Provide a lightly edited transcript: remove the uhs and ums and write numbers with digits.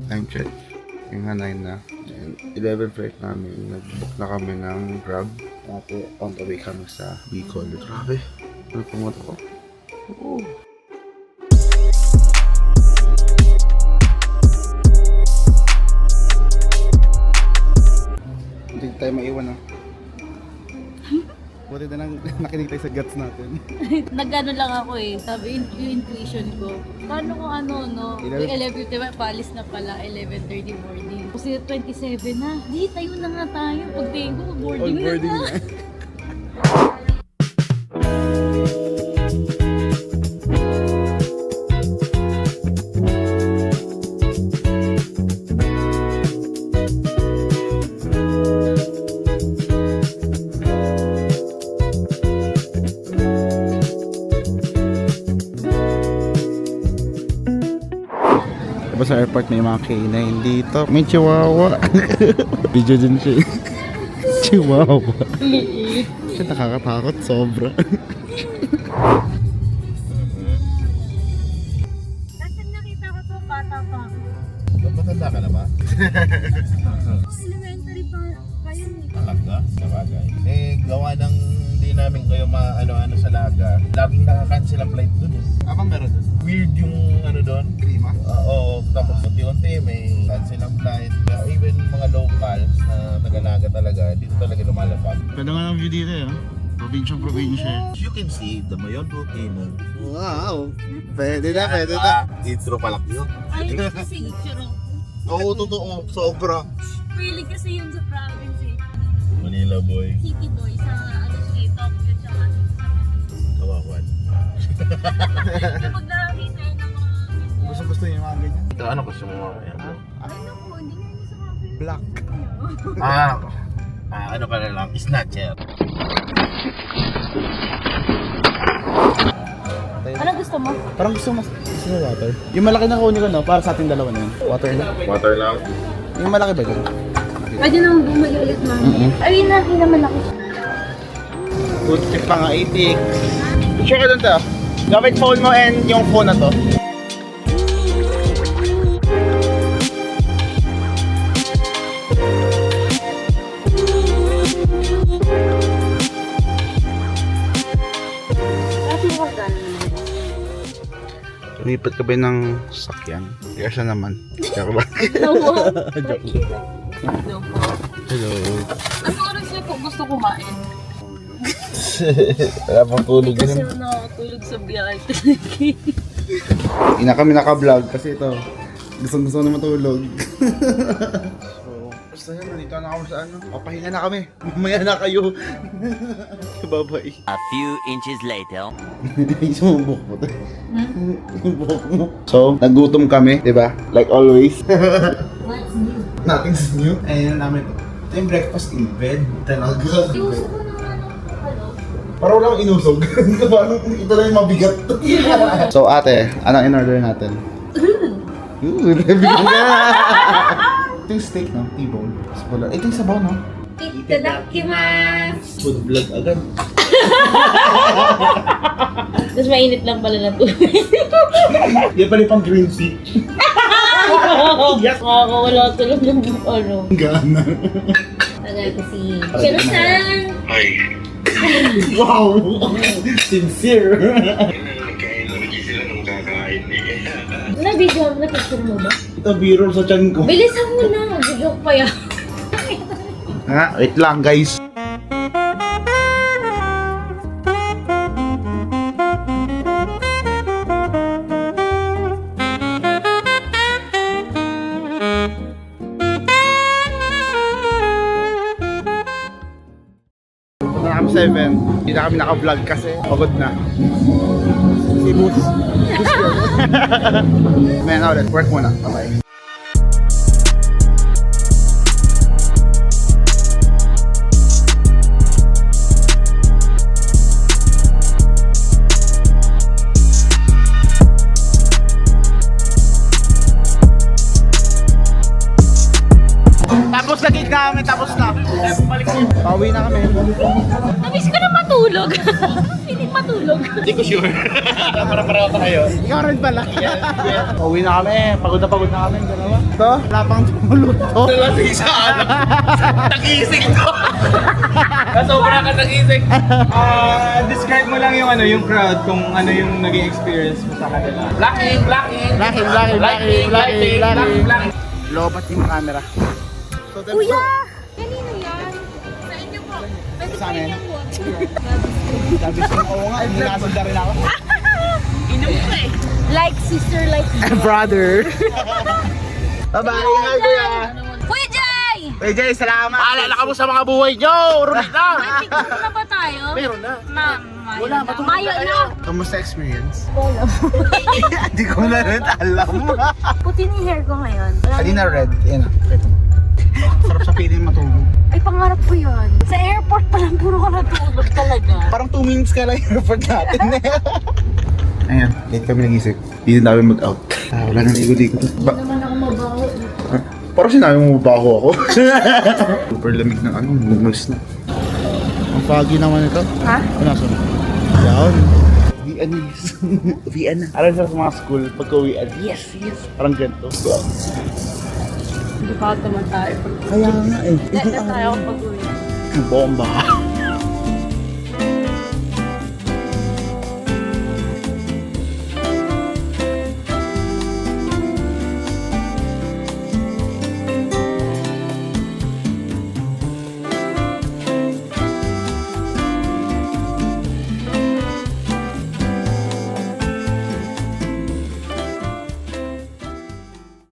Time check. Yung 9 na. And 11 flight namin. Nag-book na kami ng Grab. Tapos on the way kami sa Bicol. Grabe. Ano pumunta ko? Oo. Hindi tayo maiwan, ah. Buti na lang nakinig tayo sa guts natin. Nagano lang ako eh. Sabi yung intuition ko. Paano kung ano, no? Yung 11:50, paalis na pala, 11:30 boarding. Kasi 27 na. Di, tayo na nga tayo. Pagtingin ko, boarding na nga. Diba sa airport may mga K9 dito. May chihuahua. Video din siya. Chihuahua. Siya nakakatakot sobra. Nasaan nakita ko to, bata pa. Matanda ka na ba? Elementary pa kayo eh. Talaga? Sabagay. Gawa ng hindi namin kayo ano sa Laga. Laging nakakancel ang flight dun eh. Abang meron doon? Weird yung ano doon. Klima? Oo, tapos unti-unti may cancel ang flight. Kaya even mga locals na taga-Naga talaga, dito talaga lumalapag. Ganda nga ng view dito eh. Probinsya. You can see the Mayon volcano. Wow! Pwede na. Intro pa lang yun. Ay, kasi churro. Oo, totoo. Sobra. Really kasi yun sa province eh. Manila boy. City boy sa ano siya, Tokyo tsaka sa Kawawan. kapag nakakita yun ng mga Gusto niya yung mga ganyan. Ito ano gusto mo mga yan? ano po, hindi mo gusto mga Black. Ano ka na lang, snatcher. Ano gusto mo? Parang gusto mo water. Yung malaki na kunin ko, no? Para sa ating dalawa na yun. Water na. Water lang. Yung malaki ba yun? Pwede nang bumili ulit mami. Ay, naman ako. Good trip pa nga, 80. Picture ka dun to. Gamit phone mo and yung phone na to. Kasi mo gano'n. Lumipat ka ba ng sakyan? Kaya siya naman. Joke lang. Joke lang. No po. Hello. Ano oras niya po gusto kumain? Wala pang tulog Kasi yun. nakakatulog sa biyahe. Hindi na kami naka-vlog kasi ito. Gusto na matulog. So, basta yan. Nandito na kami sa ano. Papahinga na kami. Mamaya na kayo. Bye-bye. A few inches later. Sumubok mo to. Sumubok mo. So, nagutom kami, di ba? Like always. What's new? Nothing's new. Ayun na namin to. Ito yung breakfast in bed. Talaga. Iusap ko ng ano. Parang walang inusog. Parang ito lang yung mabigat. So ate, anong in-order natin? Ooh, nabigyan ka. Ito yung steak, no? T-bone. Ito yung sabaw, no? Itadakimasu! Food vlog agad. Tapos mainit lang pala na tubig. Yan pala yung pang green tea. Nakakawala tulog ng ano. Gana. Tagal kasi. Shiro-san! Wow! Sincere! Na-video mo na picture mo ba? Ito biro sa chan ko. Bilisan mo na! Mag-joke pa yan. Ha? Wait lang, guys. Punta na kami 7. Hindi na kami naka-vlog kasi pagod na. Si Boots. May na ulit. Work muna. Bye-bye. Tapos na gig namin, tapos na. Pauwi na kami. Namiss ko na matulog. Feeling matulog. Hindi ko sure. Para-pareho pa kayo. Ikaw rin pala. Pauwi na kami, pagod na kami, dalawa. Ito, wala pang tumulog to. Nalasing sa ano. Tagising to. Sobra ka tagising. Describe mo lang yung ano, yung crowd, kung ano yung naging experience mo sa kanila. Blacking. Lobat yung camera. So, that's Kuya! Kanino yan? Sa inyo po. Pwede Sa pa amin. yung water. Sabi ko, oo nga, nakasunda rin ako. Inom ko eh. Like sister, like Brother. Bye-bye, ingat kuya. Kuya Jay! Hey Jay, salamat. Paalala ka mo sa mga buhay nyo. Rumit na. May picture na ba tayo? Meron na. Wala pa. Mayo na. Kamusta experience? Wala. Hindi ko na rin alam. Puti ni hair ko ngayon. Kanina red, yan. Sarap sa feeling matulog. Ay, pangarap ko yun. Sa airport pa lang, puro ka natulog talaga. Parang 2 minutes ka lang yung report natin. Ayan, late kami nag-isip. Hindi na namin mag-out. Wala nang ikot-ikot. Hindi naman ako mabaho. Parang sinabi mo mabaho ako. Super lamig ng ano, nag-noise na. Ang foggy naman ito. Ha? Ano nasa? Yan. Vietnamese. Vienna. Alam siya sa mga school, pagka-uwian. Yes. Parang ganito. Hindi pa naman tayo. Kaya nga eh. Let tayo pag-uwi. Bomba.